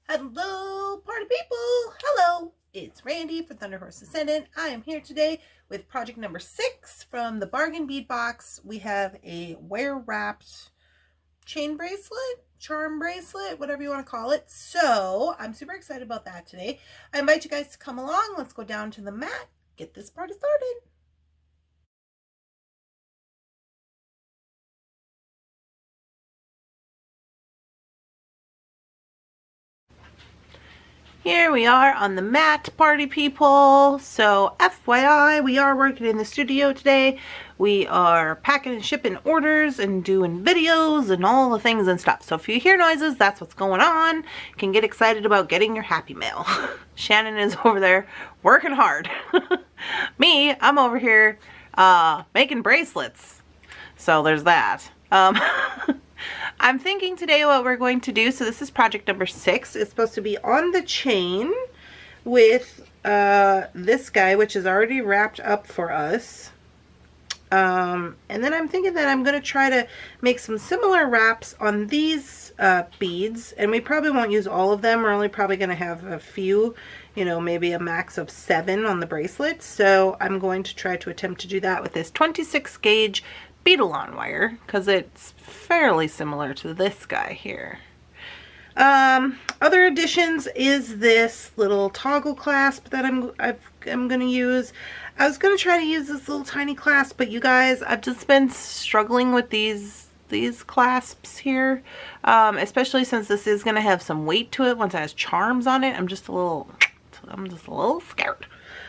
Hello, party people! Hello, it's Randy for Thunderhorse Descendant. I am here today with project number 6 from the Bargain Bead Box. We have a wire-wrapped chain bracelet, charm bracelet, whatever you want to call it. So I'm super excited about that today. I invite you guys to come along. Let's go down to the mat, get this party started. Here we are on the mat, party people. So FYI, we are working in the studio today. We are packing and shipping orders and doing videos and all the things and stuff. So if you hear noises, that's what's going on. You can get excited about getting your happy mail. Shannon is over there working hard. Me, I'm over here making bracelets. So there's that. I'm thinking today what we're going to do, so this is project number 6. It's supposed to be on the chain with this guy, which is already wrapped up for us. And then I'm thinking that I'm going to try to make some similar wraps on these beads. And we probably won't use all of them. We're only probably going to have a few, you know, maybe a max of 7 on the bracelet. So I'm going to try to attempt to do that with this 26 gauge bead-along wire, because it's fairly similar to this guy here. Other additions is this little toggle clasp that I'm going to use. I was going to try to use this little tiny clasp, but you guys, I've just been struggling with these clasps here, especially since this is going to have some weight to it once it has charms on it. I'm just a little scared.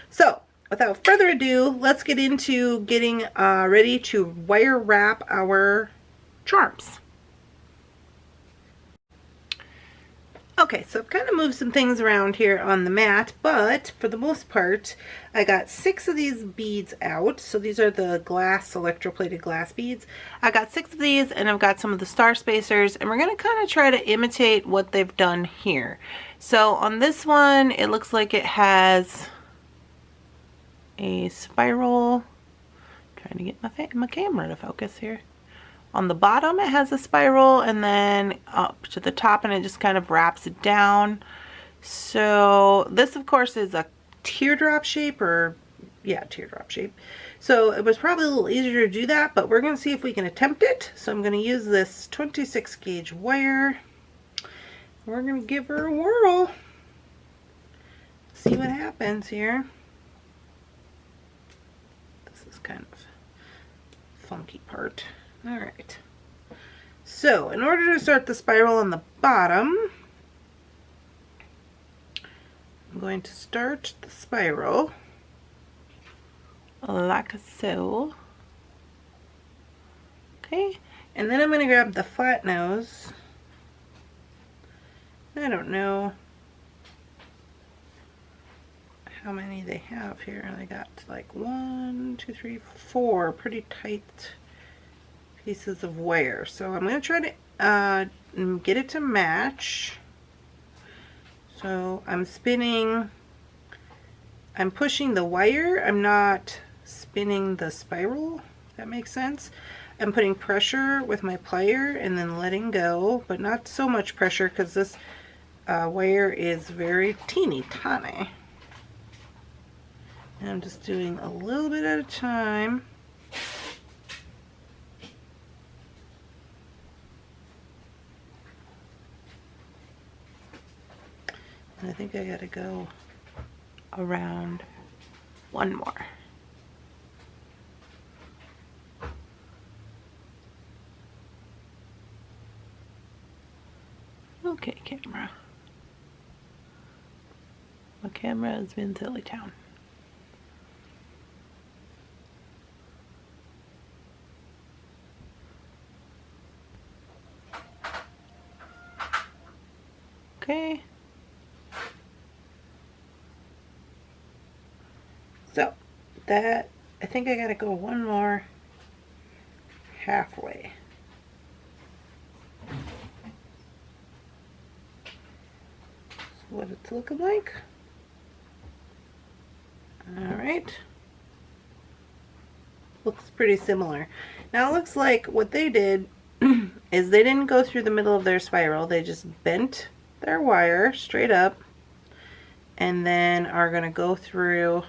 So without further ado, let's get into getting ready to wire wrap our charms. Okay, so I've kind of moved some things around here on the mat, but for the most part, I got 6 of these beads out. So these are the glass, electroplated glass beads. I got 6 of these, and I've got some of the star spacers, and we're going to kind of try to imitate what they've done here. So on this one, it looks like it has a spiral. Trying to get my camera to focus here. On the bottom it has a spiral, and then up to the top, and it just kind of wraps it down. So this of course is a teardrop shape, or yeah, teardrop shape. So it was probably a little easier to do that, but we're going to see if we can attempt it. So I'm going to use this 26 gauge wire. We're going to give her a whirl. See what happens here. Kind of funky part. All right, so in order to start the spiral on the bottom, I'm going to start the spiral like so. Okay, and then I'm going to grab the flat nose. I don't know how many they have here. They got like 1, 2, 3, 4 pretty tight pieces of wire. So I'm going to try to get it to match. So I'm spinning, I'm pushing the wire, I'm not spinning the spiral, if that makes sense. I'm putting pressure with my plier and then letting go, but not so much pressure because this wire is very teeny tiny. And I'm just doing a little bit at a time. And I think I gotta go around one more. Okay, camera. My camera has been silly town. Okay. So that, I think I gotta go one more halfway. That's what it's looking like. All right. looks pretty similar. Now it looks like what they did is they didn't go through the middle of their spiral. They just bent their wire straight up and then are going to go through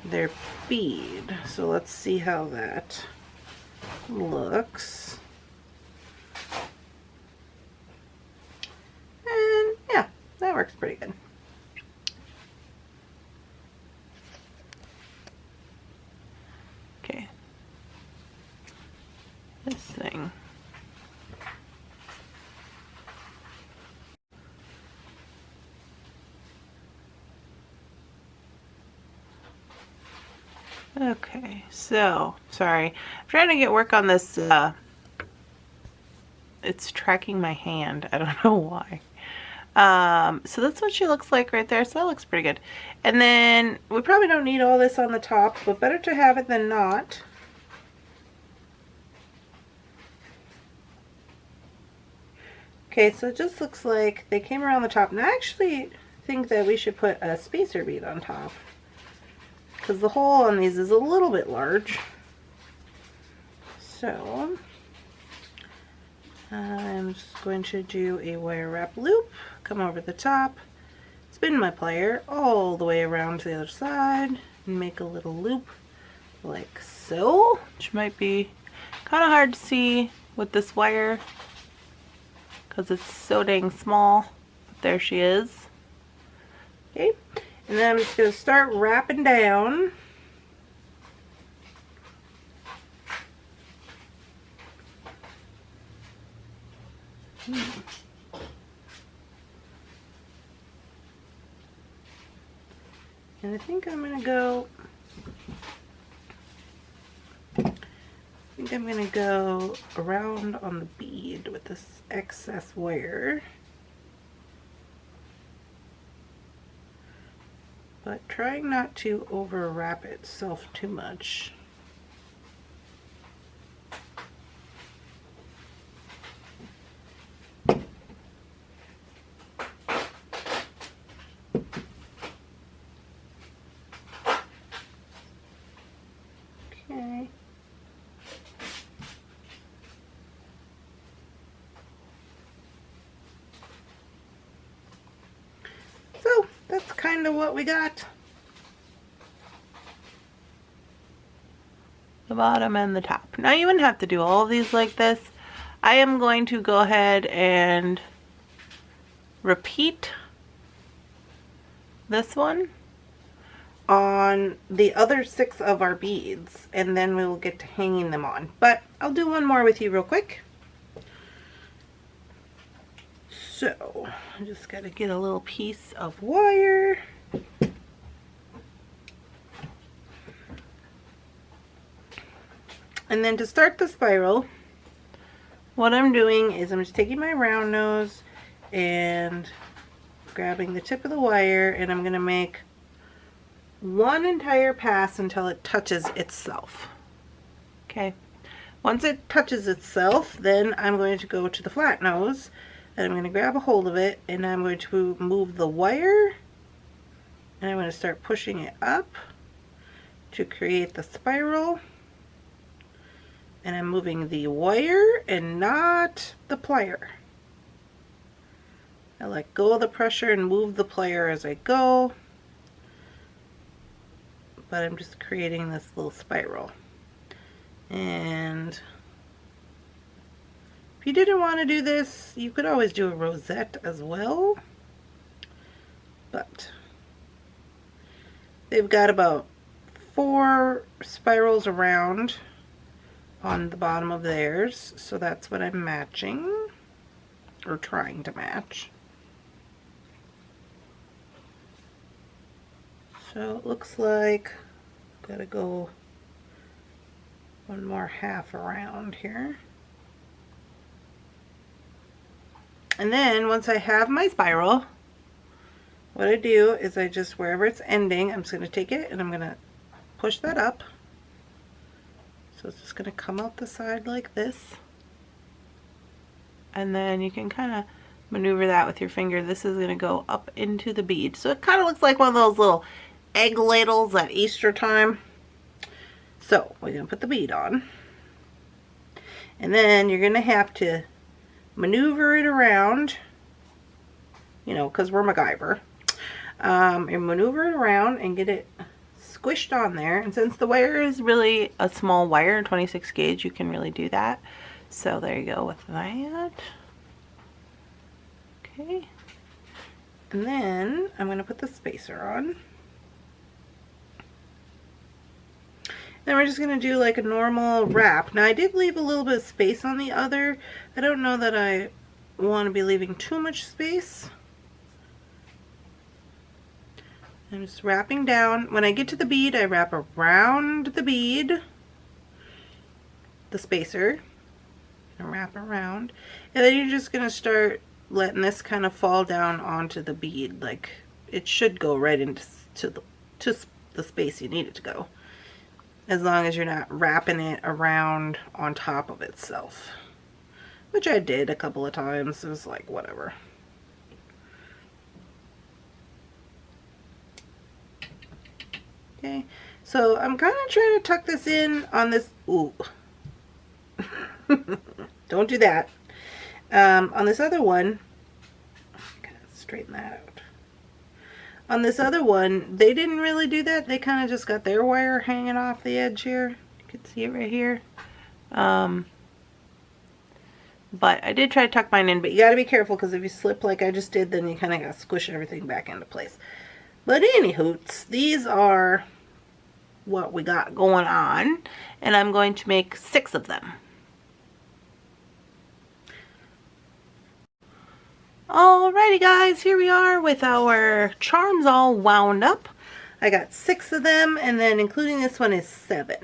their bead. So let's see how that looks. And yeah, that works pretty good. Okay. This thing. Okay, so, sorry. I'm trying to get work on this, it's tracking my hand. I don't know why. So that's what she looks like right there. So that looks pretty good. And then, we probably don't need all this on the top, but better to have it than not. Okay, so it just looks like they came around the top. And I actually think that we should put a spacer bead on top, because the hole on these is a little bit large. So I'm just going to do a wire wrap loop, come over the top, spin my plier all the way around to the other side, and make a little loop like so, which might be kind of hard to see with this wire because it's so dang small. But there she is. Okay. And then I'm just going to start wrapping down. And I think I'm going to go around on the bead with this excess wire. But trying not to overwrap itself too much. Okay. So that's kind of what we got. The bottom and the top. Now you wouldn't have to do all of these like this. I am going to go ahead and repeat this one on the other 6 of our beads, and then we will get to hanging them on. But I'll do one more with you real quick. So I just got to get a little piece of wire. And then to start the spiral, what I'm doing is I'm just taking my round nose and grabbing the tip of the wire, and I'm going to make one entire pass until it touches itself. Okay. Once it touches itself, then I'm going to go to the flat nose, and I'm going to grab a hold of it, and I'm going to move the wire, and I'm going to start pushing it up to create the spiral. And I'm moving the wire and not the plier. I let go of the pressure and move the plier as I go. But I'm just creating this little spiral. And if you didn't want to do this, you could always do a rosette as well. But they've got about 4 spirals around on the bottom of theirs, so that's what I'm matching, or trying to match. So it looks like I've got to go one more half around here. And then once I have my spiral, what I do is I just, wherever it's ending, I'm just going to take it and I'm going to push that up. So it's just going to come out the side like this. And then you can kind of maneuver that with your finger. This is going to go up into the bead. So it kind of looks like one of those little egg ladles at Easter time. So we're going to put the bead on. And then you're going to have to maneuver it around, you know, because we're MacGyver. And maneuver it around and get it squished on there. And since the wire is really a small wire, 26 gauge, you can really do that. So there you go with that. Okay. And then I'm going to put the spacer on. Then we're just going to do like a normal wrap. Now I did leave a little bit of space on the other. I don't know that I want to be leaving too much space. I'm just wrapping down. When I get to the bead, I wrap around the bead, the spacer, and wrap around. And then you're just going to start letting this kind of fall down onto the bead. Like, it should go right into the space you need it to go, as long as you're not wrapping it around on top of itself, which I did a couple of times. It was like, whatever. Okay, so I'm kind of trying to tuck this in on this. Ooh. Don't do that. On this other one, kind of straighten that out. On this other one, they didn't really do that. They kind of just got their wire hanging off the edge here. You can see it right here. But I did try to tuck mine in, but you got to be careful, because if you slip like I just did, then you kind of got to squish everything back into place. But anywhoots, these are what we got going on, and I'm going to make 6 of them. Alrighty guys, here we are with our charms all wound up. I got 6 of them, and then including this one is 7.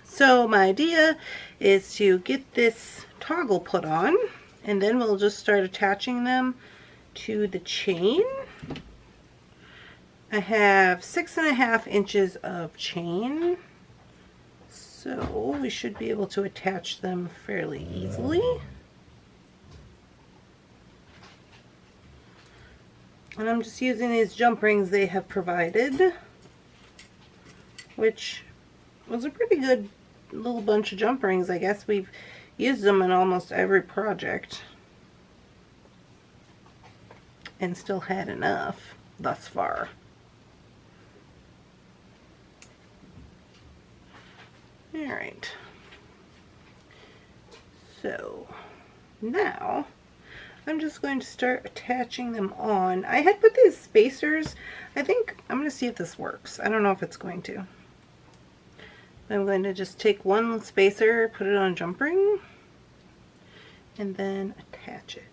So my idea is to get this toggle put on, and then we'll just start attaching them to the chain. I have 6.5 inches of chain, so we should be able to attach them fairly easily. And I'm just using these jump rings they have provided, which was a pretty good little bunch of jump rings. I guess we've used them in almost every project and still had enough thus far. Alright, so now I'm just going to start attaching them on. I had put these spacers. I think I'm going to see if this works. I don't know if it's going to. I'm going to just take one spacer, put it on a jump ring, and then attach it.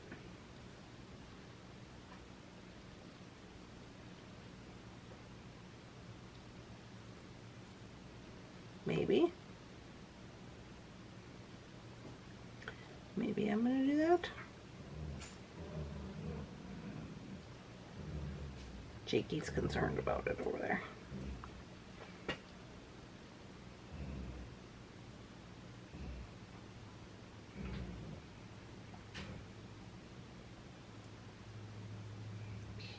Maybe. Maybe I'm going to do that. Jakey's concerned about it over there.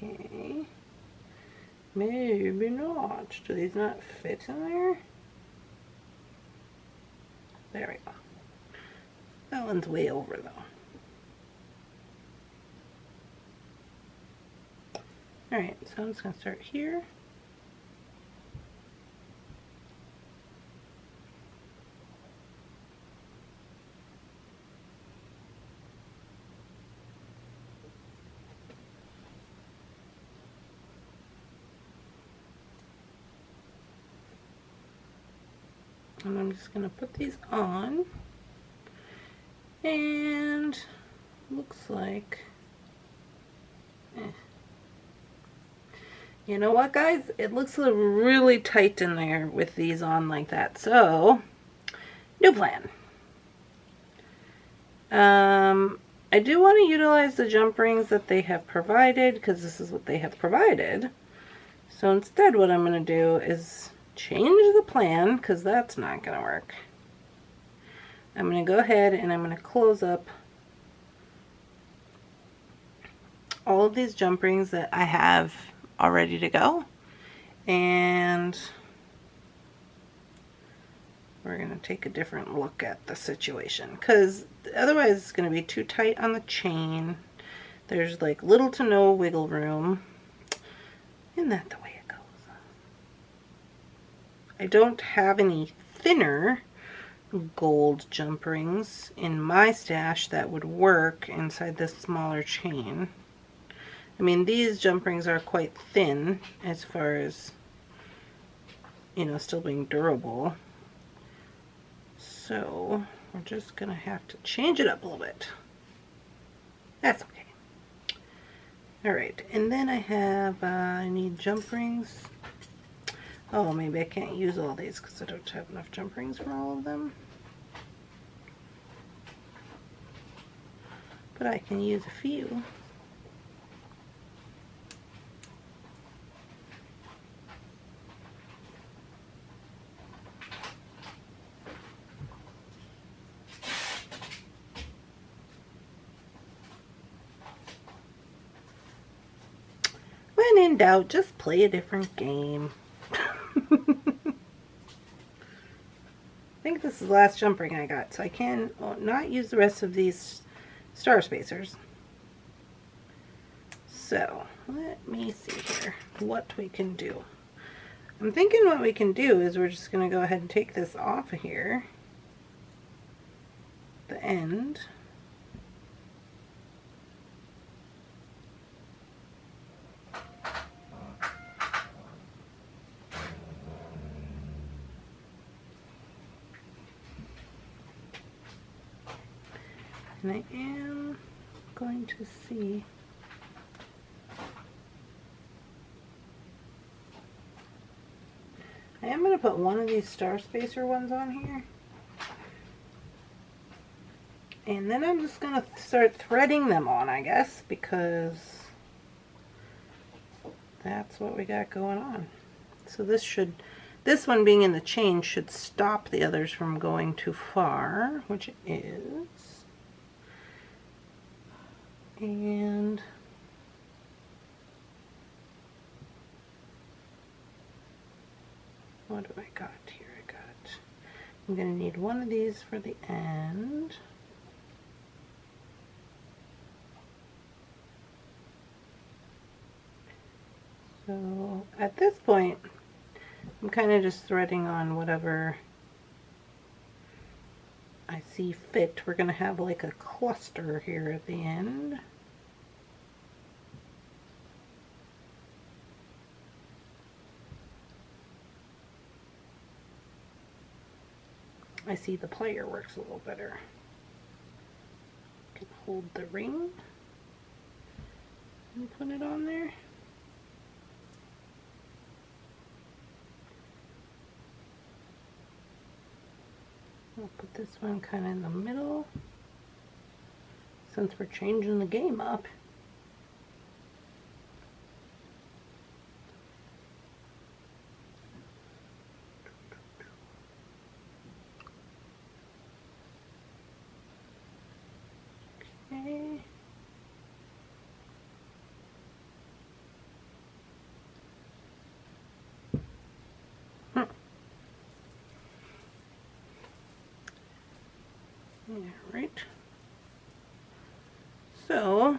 Okay. Maybe not. Do these not fit in there? There we go. That one's way over though. Alright, so I'm just going to start here. And I'm just going to put these on. And looks like... You know what, guys? It looks really tight in there with these on like that. So, new plan. I do want to utilize the jump rings that they have provided, because this is what they have provided. So instead what I'm going to do is change the plan, because that's not going to work. I'm going to go ahead and I'm going to close up all of these jump rings that I have all ready to go, and we're going to take a different look at the situation, because otherwise it's going to be too tight on the chain. There's like little to no wiggle room. Isn't that the way it goes? I don't have any thinner gold jump rings in my stash that would work inside this smaller chain. I mean, these jump rings are quite thin as far as, you know, still being durable. So we're just gonna have to change it up a little bit. That's okay. All right, and then I have, I need jump rings. Oh, maybe I can't use all these because I don't have enough jump rings for all of them. But I can use a few. When in doubt, just play a different game. I think this is the last jump ring I got, so I can not use the rest of these star spacers. So let me see here what we can do. I'm thinking what we can do is we're just going to go ahead and take this off of here, the end. And I am going to see I am going to put one of these star spacer ones on here. And then I'm just going to start threading them on, I guess, because that's what we got going on. So this one being in the chain should stop the others from going too far, which it is. And what do I got here? I'm going to need one of these for the end. So at this point, I'm kind of just threading on whatever I see fit. We're going to have like a cluster here at the end. I see the plier works a little better. Can hold the ring and put it on there. I'll put this one kind of in the middle since we're changing the game up. Okay. Alright, so I'm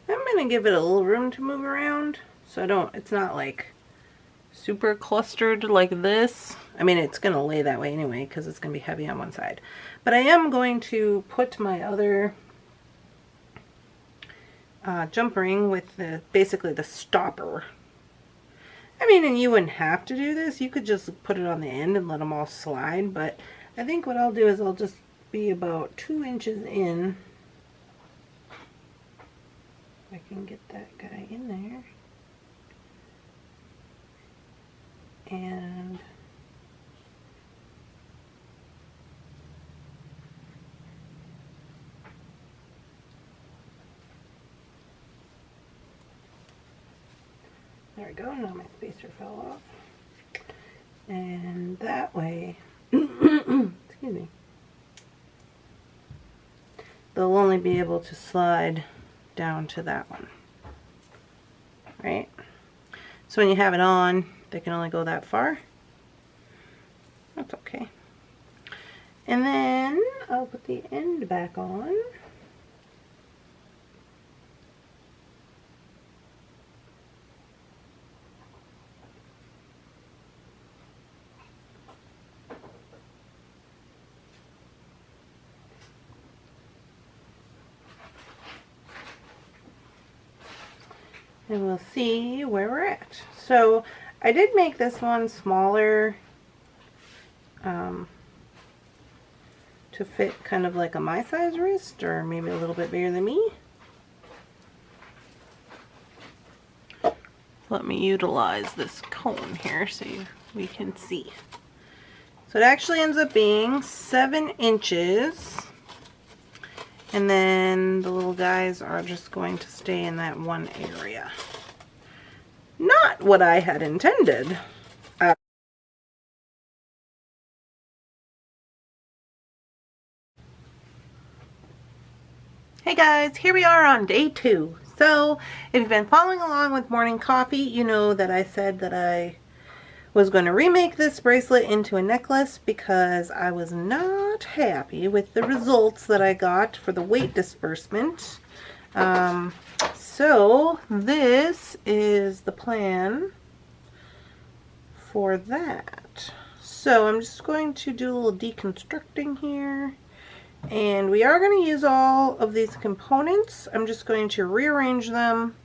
going to give it a little room to move around, so it's not like super clustered like this. I mean, it's going to lay that way anyway because it's going to be heavy on one side. But I am going to put my other jump ring with basically the stopper. I mean, and you wouldn't have to do this. You could just put it on the end and let them all slide, but I think what I'll do is I'll just be about 2 inches in. I can get that guy in there. And there we go. Now my spacer fell off. And that way, excuse me, they'll only be able to slide down to that one, right? So when you have it on, they can only go that far. That's okay. And then I'll put the end back on. And we'll see where we're at. So I did make this one smaller to fit kind of like a my size wrist, or maybe a little bit bigger than me. Let me utilize this cone here so we can see. So it actually ends up being 7 inches. And then the little guys are just going to stay in that one area. Not what I had intended. Hey guys, here we are on day 2. So if you've been following along with morning coffee, you know that I said that I was going to remake this bracelet into a necklace because I was not happy with the results that I got for the weight disbursement. So this is the plan for that. So I'm just going to do a little deconstructing here. And we are going to use all of these components. I'm just going to rearrange them,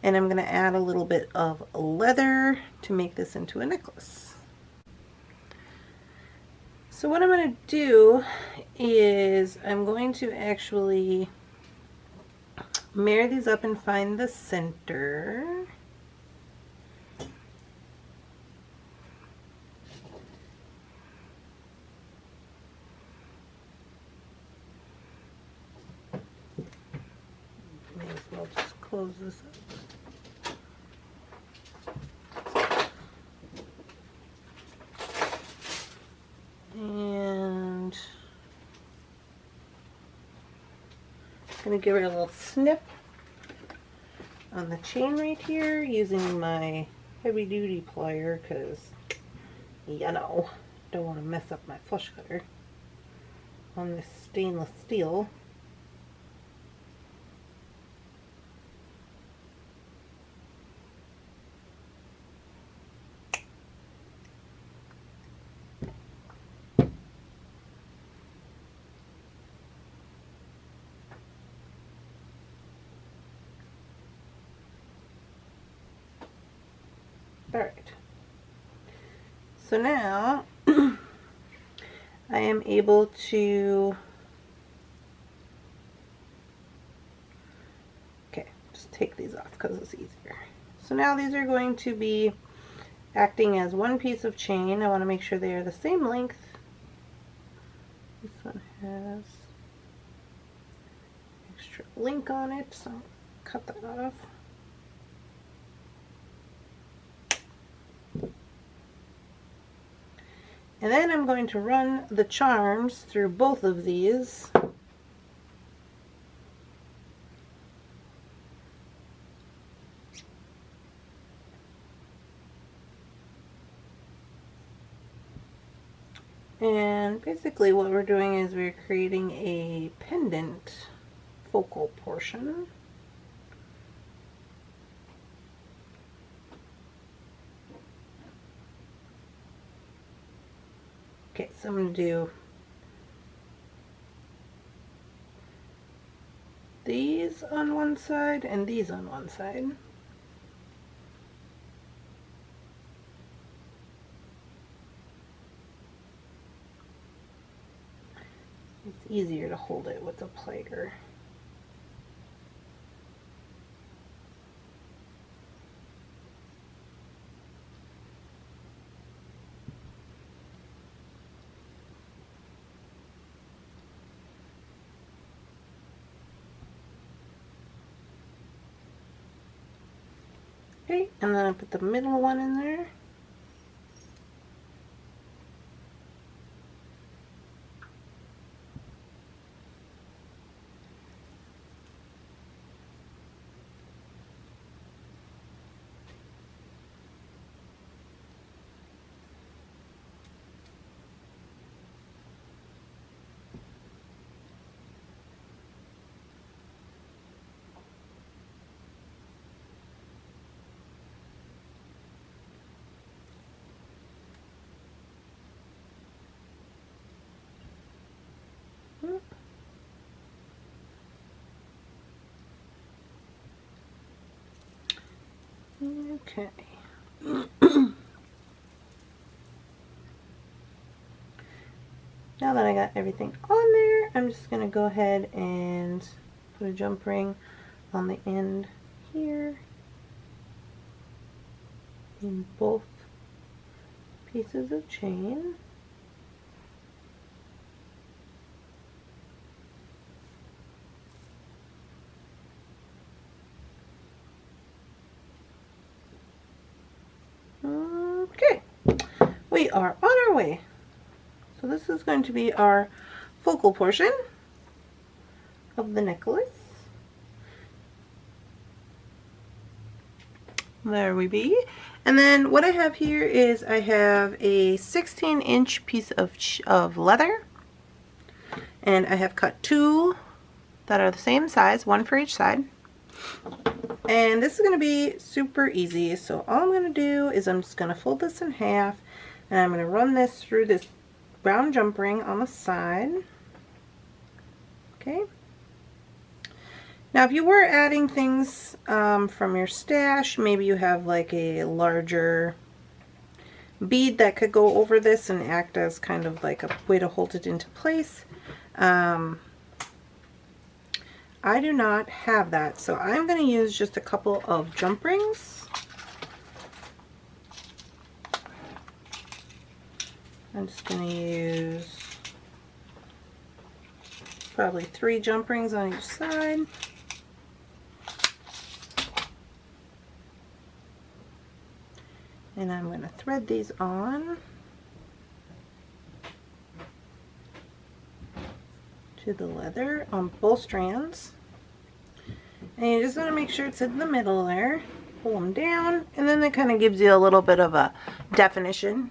and I'm going to add a little bit of leather to make this into a necklace. So what I'm going to do is I'm going to actually marry these up and find the center. May as well just close this up. And I'm going to give it a little snip on the chain right here using my heavy duty plier because, you know, don't want to mess up my flush cutter on this stainless steel. Alright, so now I am able to, just take these off because it's easier. So now these are going to be acting as one piece of chain. I want to make sure they are the same length. This one has extra link on it, so I'll cut that off. And then I'm going to run the charms through both of these. And basically what we're doing is we're creating a pendant focal portion. Okay, so I'm going to do these on one side and these on one side. It's easier to hold it with a plier. Okay, and then I put the middle one in there. Okay. Now that I got everything on there, I'm just going to go ahead and put a jump ring on the end here in both pieces of chain. Okay, we are on our way. So this is going to be our focal portion of the necklace. There we be. And then what I have here is I have a 16-inch piece of leather, and I have cut 2 that are the same size, 1 for each side. And this is going to be super easy. So all I'm going to do is I'm just going to fold this in half, and I'm going to run this through this brown jump ring on the side. Okay. Now if you were adding things from your stash, maybe you have like a larger bead that could go over this and act as kind of like a way to hold it into place. I do not have that, so I'm going to use just a couple of jump rings. I'm just going to use probably 3 jump rings on each side. And I'm going to thread these on to the leather on both strands. And you just want to make sure it's in the middle there. Pull them down, and then it kind of gives you a little bit of a definition.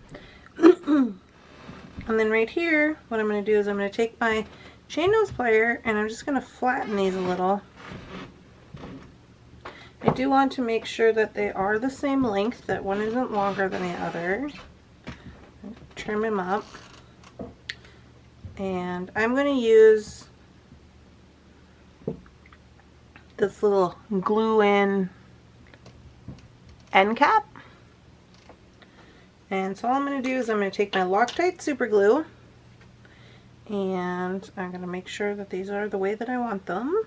And then right here, what I'm going to do is I'm going to take my chain nose plier and I'm just going to flatten these a little. I do want to make sure that they are the same length, that one isn't longer than the other. Trim them up. And I'm going to use this little glue-in end cap. And so all I'm going to do is I'm going to take my Loctite super glue, and I'm going to make sure that these are the way that I want them.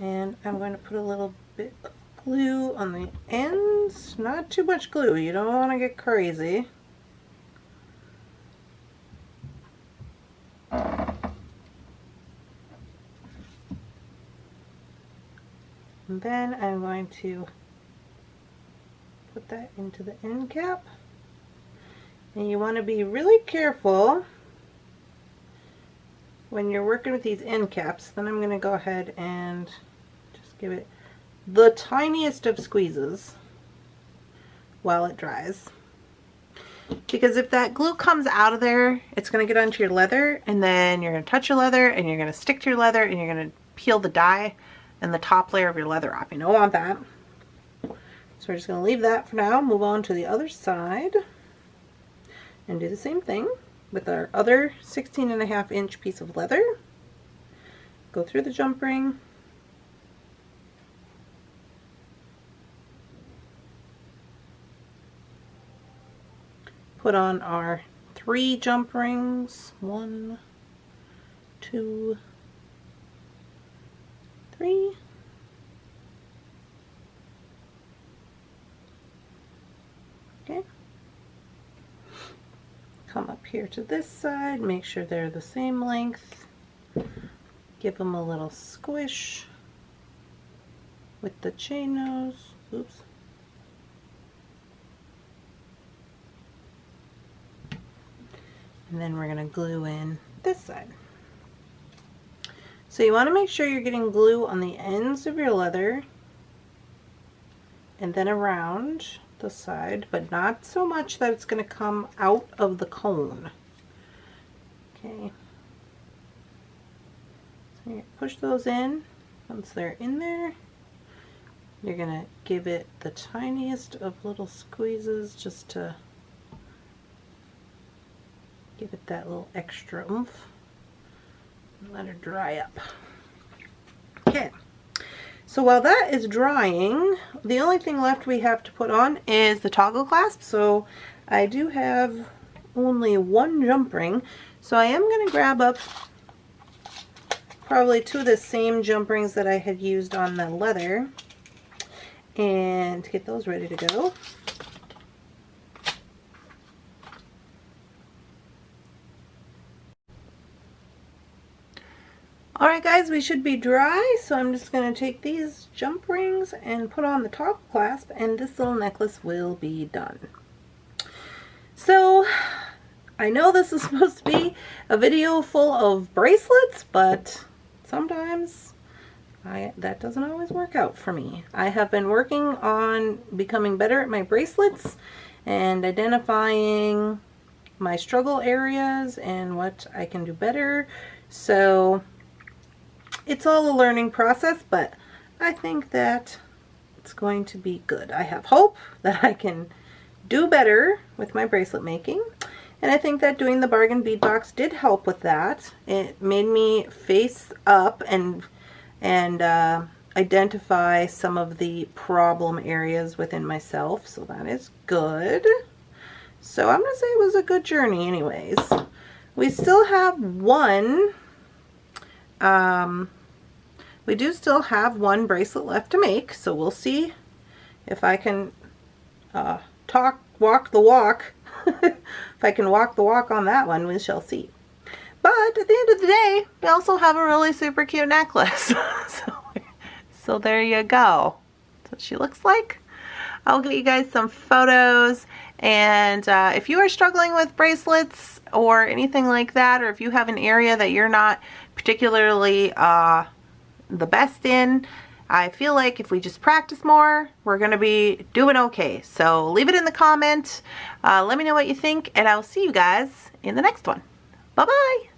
And I'm going to put a little bit of glue on the ends. Not too much glue, you don't want to get crazy. And then I'm going to put that into the end cap. And you want to be really careful when you're working with these end caps. Then I'm going to go ahead and just give it the tiniest of squeezes while it dries. Because if that glue comes out of there, it's going to get onto your leather, and then you're going to touch your leather, and you're going to stick to your leather, and you're going to peel the dye and the top layer of your leather off. You don't want that. So we're just going to leave that for now. Move on to the other side and do the same thing with our other 16.5-inch piece of leather. Go through the jump ring. Put on our 3 jump rings. 1, 2, 3. Okay. Come up here to this side, make sure they're the same length. Give them a little squish with the chain nose. Oops. And then we're going to glue in this side. So you want to make sure you're getting glue on the ends of your leather and then around the side, but not so much that it's going to come out of the cone. Okay. So you push those in. Once they're in there, you're going to give it the tiniest of little squeezes just to give it that little extra oomph. Let her dry up. So while that is drying, the only thing left we have to put on is the toggle clasp. So I do have only one jump ring, so I am going to grab up probably 2 of the same jump rings that I had used on the leather and get those ready to go. Alright guys, we should be dry, so I'm just going to take these jump rings and put on the top clasp, and this little necklace will be done. So, I know this is supposed to be a video full of bracelets, but sometimes that doesn't always work out for me. I have been working on becoming better at my bracelets and identifying my struggle areas and what I can do better. So it's all a learning process, but I think that it's going to be good. I have hope that I can do better with my bracelet making, and I think that doing the bargain bead box did help with that. It made me face up and identify some of the problem areas within myself, so that is good. So I'm gonna say it was a good journey anyways. We still have one we do still have one bracelet left to make, so we'll see if I can walk the walk. If I can walk the walk on that one, we shall see. But at the end of the day, we also have a really super cute necklace. So there you go. That's what she looks like. I'll get you guys some photos, and if you are struggling with bracelets or anything like that, or if you have an area that you're not particularly the best in, I feel like if we just practice more, we're going to be doing okay. So leave it in the comment. Let me know what you think, and I'll see you guys in the next one. Bye-bye.